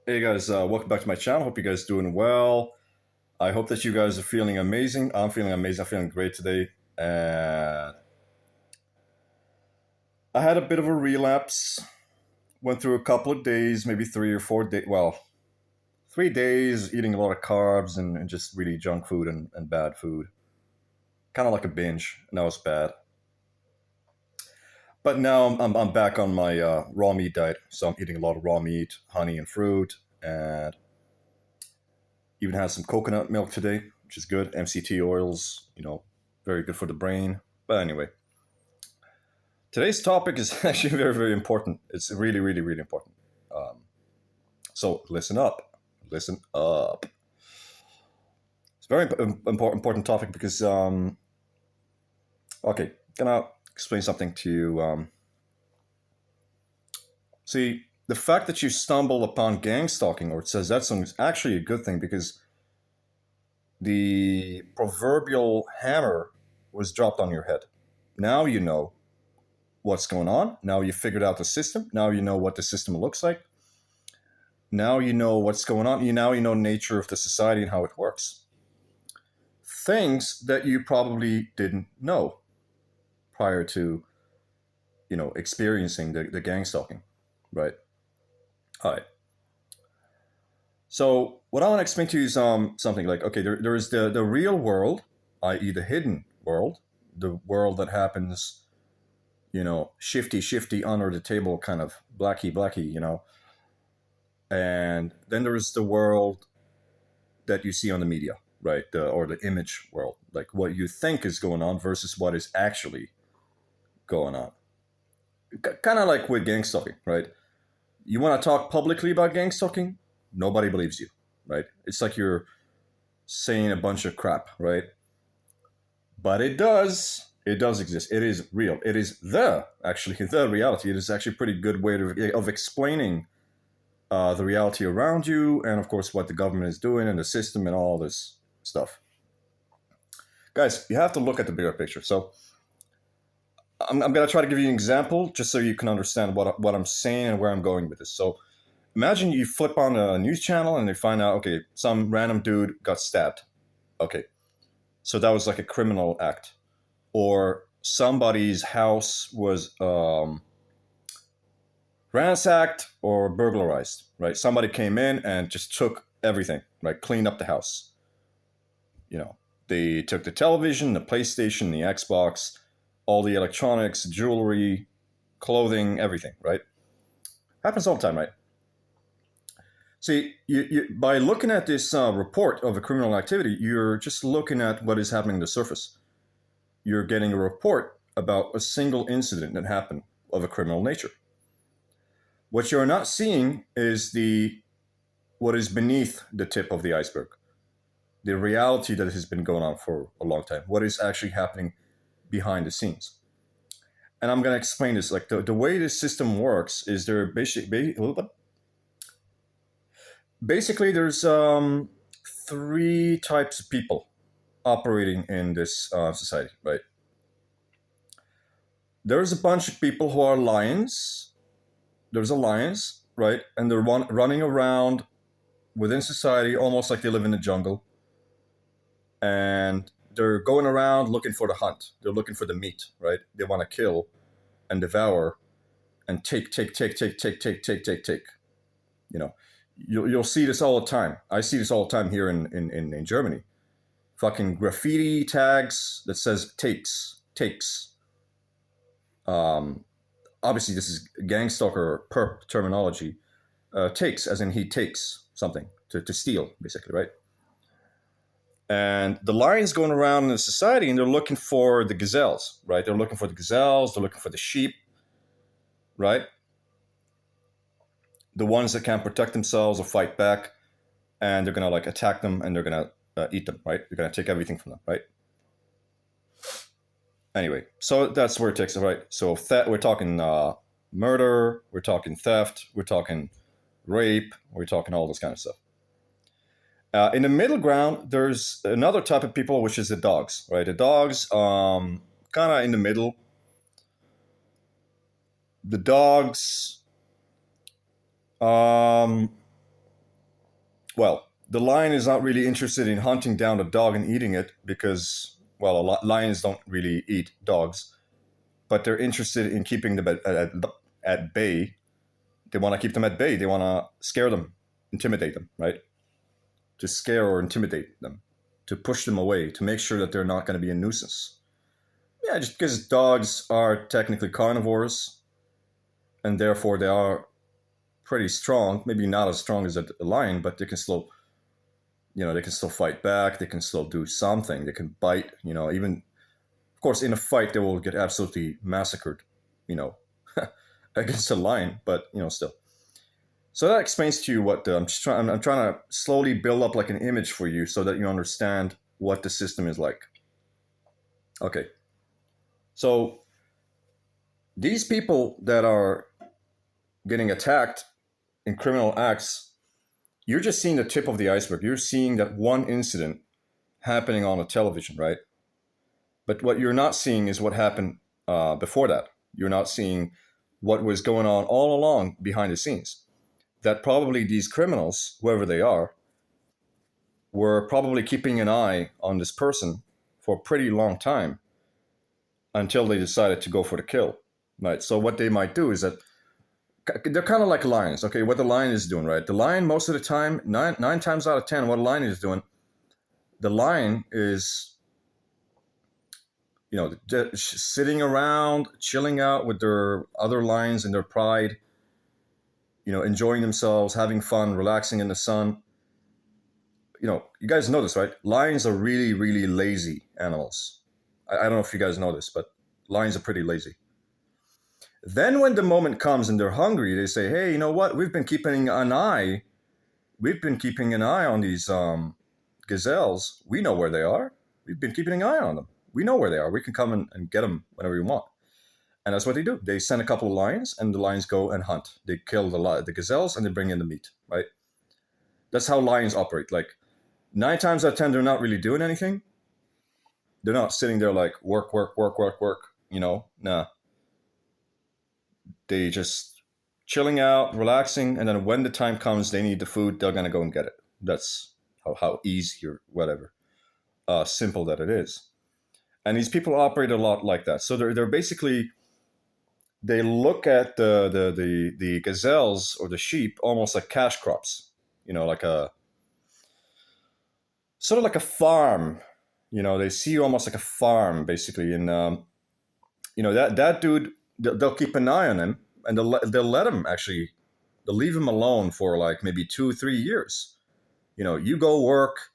Hey guys, welcome back to my channel. Hope you guys doing well. I hope that you guys are feeling amazing. I'm feeling amazing. I'm feeling great today. And I had a bit of a relapse. Went through a couple of days, maybe 3 or 4 days. Well, 3 days eating a lot of carbs and just really junk food and bad food. Kind of like a binge, and that was bad. But now I'm back on my raw meat diet. So I'm eating a lot of raw meat, honey, and fruit, and even had some coconut milk today, which is good. MCT oils, very good for the brain. But anyway, today's topic is actually very, very important. It's really, really, really important. Um, so listen up. Listen up. It's a very important topic because, okay, gonna explain something to you. See, the fact that you stumble upon gang stalking or it says that something is actually a good thing because the proverbial hammer was dropped on your head. Now you know what's going on. Now you figured out the system. Now you know what the system looks like. Now you know what's going on. You know the nature of the society and how it works. Things that you probably didn't know prior to experiencing the gang stalking, right? All right. So what I want to explain to you is something like okay, there is the real world, i.e., the hidden world, the world that happens, shifty under the table, kind of blacky, and then there's the world that you see on the media, right? Or the image world, like what you think is going on versus what is actually going on. Kind of like with gang stalking, right? You want to talk publicly about gang stalking, nobody believes you, right? It's like you're saying a bunch of crap, right? But it does. It does exist. It is real. It is actually the reality. It is actually a pretty good way of explaining the reality around you, and of course what the government is doing and the system and all this stuff. Guys, you have to look at the bigger picture. So I'm going to try to give you an example just so you can understand what I'm saying and where I'm going with this. So imagine you flip on a news channel and they find out, okay, some random dude got stabbed. Okay, so that was like a criminal act. Or somebody's house was ransacked or burglarized, right? Somebody came in and just took everything, right? Cleaned up the house. You know, they took the television, the PlayStation, the Xbox, all the electronics, jewelry, clothing, everything, right? Happens all the time, right? See, by looking at this report of a criminal activity, you're just looking at what is happening on the surface. You're getting a report about a single incident that happened of a criminal nature. What you're not seeing is the what is beneath the tip of the iceberg, the reality that has been going on for a long time, what is actually happening behind the scenes. And I'm going to explain this. Like the way this system works is there basically there's three types of people operating in this society, right? There's a bunch of people who are lions. There's a lions, right? And they're running around within society almost like they live in the jungle. And they're going around looking for the hunt. They're looking for the meat, right? They want to kill and devour and take. You know, you'll see this all the time. I see this all the time here in Germany. Fucking graffiti tags that says takes. Um, Obviously, this is gang stalker perp terminology. Takes, as in he takes something to steal, basically, right? And the lions going around in the society and they're looking for the gazelles, right? They're looking for the gazelles, they're looking for the sheep, right? The ones that can't protect themselves or fight back, and they're gonna like attack them and they're gonna eat them, right? They're gonna take everything from them, right? Anyway, so that's where it takes it, right? So we're talking murder, we're talking theft, we're talking rape, we're talking all this kind of stuff. In the middle ground, there's another type of people, which is the dogs, right? The dogs, kind of in the middle. The dogs, um, Well, the lion is not really interested in hunting down a dog and eating it because, well, lions don't really eat dogs, but they're interested in keeping them at bay. They want to keep them at bay. They want to scare them, intimidate them, right? To scare or intimidate them, to push them away, to make sure that they're not going to be a nuisance. Yeah, just because dogs are technically carnivores and therefore they are pretty strong. Maybe not as strong as a lion, but they can still, they can still fight back. They can still do something. They can bite. Even of course in a fight they will get absolutely massacred. You know, against a lion, but still. So that explains to you what I'm just trying. I'm trying to slowly build up like an image for you so that you understand what the system is like. Okay, so these people that are getting attacked in criminal acts, you're just seeing the tip of the iceberg. You're seeing that one incident happening on a television, right? But what you're not seeing is what happened before that. You're not seeing what was going on all along behind the scenes. That probably these criminals, whoever they are, were probably keeping an eye on this person for a pretty long time until they decided to go for the kill, right? So what they might do is that they're kind of like lions. Okay, what the lion is doing, right? The lion, most of the time, nine times out of 10, what a lion is doing, the lion is, sitting around, chilling out with their other lions in their pride, enjoying themselves, having fun, relaxing in the sun. You guys know this, right? Lions are really, really lazy animals. I don't know if you guys know this, but lions are pretty lazy. Then when the moment comes and they're hungry, they say, hey, you know what? We've been keeping an eye on these gazelles. We know where they are. We've been keeping an eye on them. We know where they are. We can come and get them whenever we want. And that's what they do. They send a couple of lions, and the lions go and hunt. They kill the gazelles, and they bring in the meat, right? That's how lions operate. Like 9 times out of 10, they're not really doing anything. They're not sitting there like work, work, work, work, work. Nah. They just chilling out, relaxing, and then when the time comes, they need the food. They're gonna go and get it. That's how easy or whatever, simple that it is. And these people operate a lot like that. So they're basically, they look at the gazelles or the sheep almost like cash crops. Like a sort of like a farm. They see you almost like a farm basically, and that dude, they'll keep an eye on him, and they'll let him actually, they'll leave him alone for like maybe 2-3 years. You go work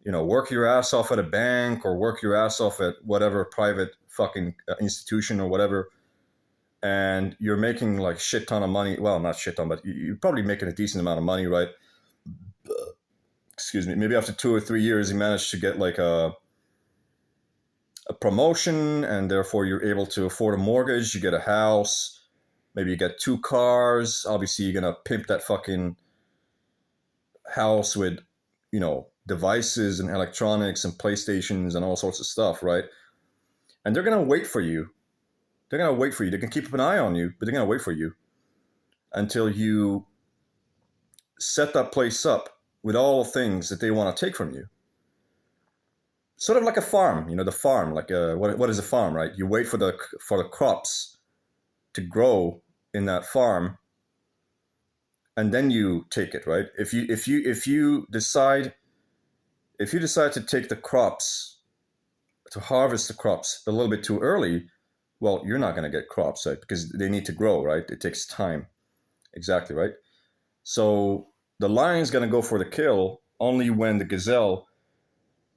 your ass off at a bank or work your ass off at whatever private fucking institution or whatever, and you're making like shit ton of money. Well, not shit ton, but you're probably making a decent amount of money, right? Excuse me. Maybe after 2 or 3 years, you manage to get like a promotion, and therefore you're able to afford a mortgage. You get a house. Maybe you get 2 cars. Obviously, you're gonna pimp that fucking house with, devices and electronics and PlayStations and all sorts of stuff, right? And they're gonna wait for you. They're gonna wait for you. They can keep an eye on you, but they're gonna wait for you until you set that place up with all the things that they want to take from you. Sort of like a farm, the farm. Like what is a farm, right? You wait for the crops to grow in that farm, and then you take it, right? If you decide to take the crops, to harvest the crops a little bit too early, well, you're not going to get crops, right? Because they need to grow, right? It takes time. Exactly, right? So the lion's going to go for the kill only when the gazelle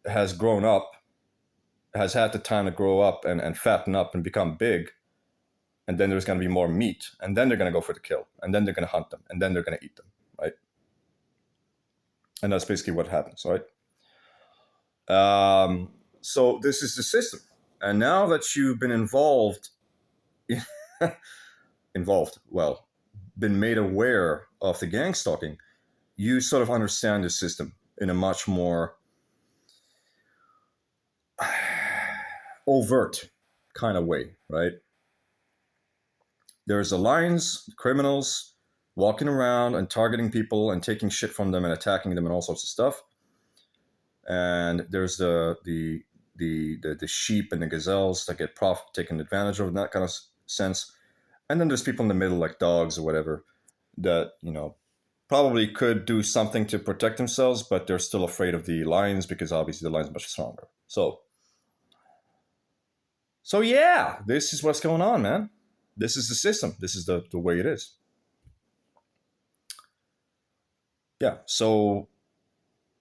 has grown up, has had the time to grow up and fatten up and become big. And then there's going to be more meat. And then they're going to go for the kill. And then they're going to hunt them. And then they're going to eat them, right? And that's basically what happens, right? So this is the system. And now that you've been been made aware of the gang stalking, you sort of understand the system in a much more overt kind of way, right? There's the lions, criminals, walking around and targeting people and taking shit from them and attacking them and all sorts of stuff. And there's the sheep and the gazelles that get taken advantage of in that kind of sense. And then there's people in the middle, like dogs or whatever, that, you know, probably could do something to protect themselves, but they're still afraid of the lions because obviously the lions are much stronger. So yeah, this is what's going on, man. This is the system. This is the way it is. Yeah. So,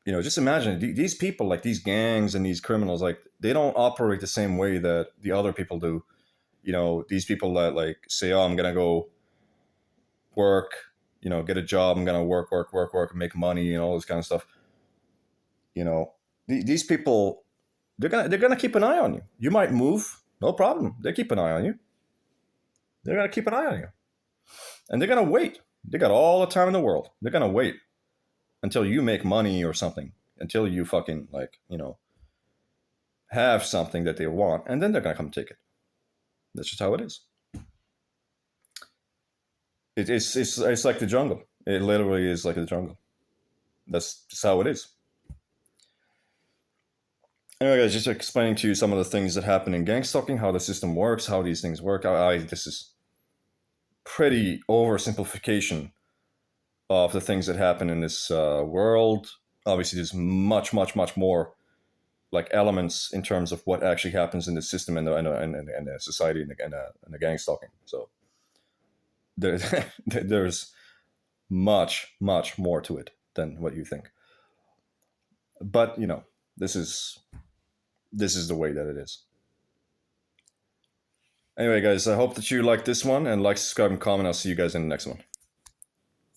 you know, just imagine these people, like these gangs and these criminals, like they don't operate the same way that the other people do. You know, these people that like say, "Oh, I'm gonna go work, you know, get a job. I'm gonna work, and make money, and all this kind of stuff." You know, these people, they're gonna keep an eye on you. You might move, no problem. They keep an eye on you. They're gonna keep an eye on you, and they're gonna wait. They got all the time in the world. They're gonna wait until you make money or something, until you fucking, like, you know, have something that they want, and then they're gonna come take it. That's just how it is. It's like the jungle. It literally is like the jungle. That's just how it is. Anyway, guys, just explaining to you some of the things that happen in gang stalking, how the system works, how these things work. This is pretty oversimplification of the things that happen in this world. Obviously, there's much more like elements in terms of what actually happens in the system and the society and the gang stalking. So there, there's much more to it than what you think. But you know, this is the way that it is. Anyway, guys, I hope that you like this one, and like, subscribe, and comment. I'll see you guys in the next one.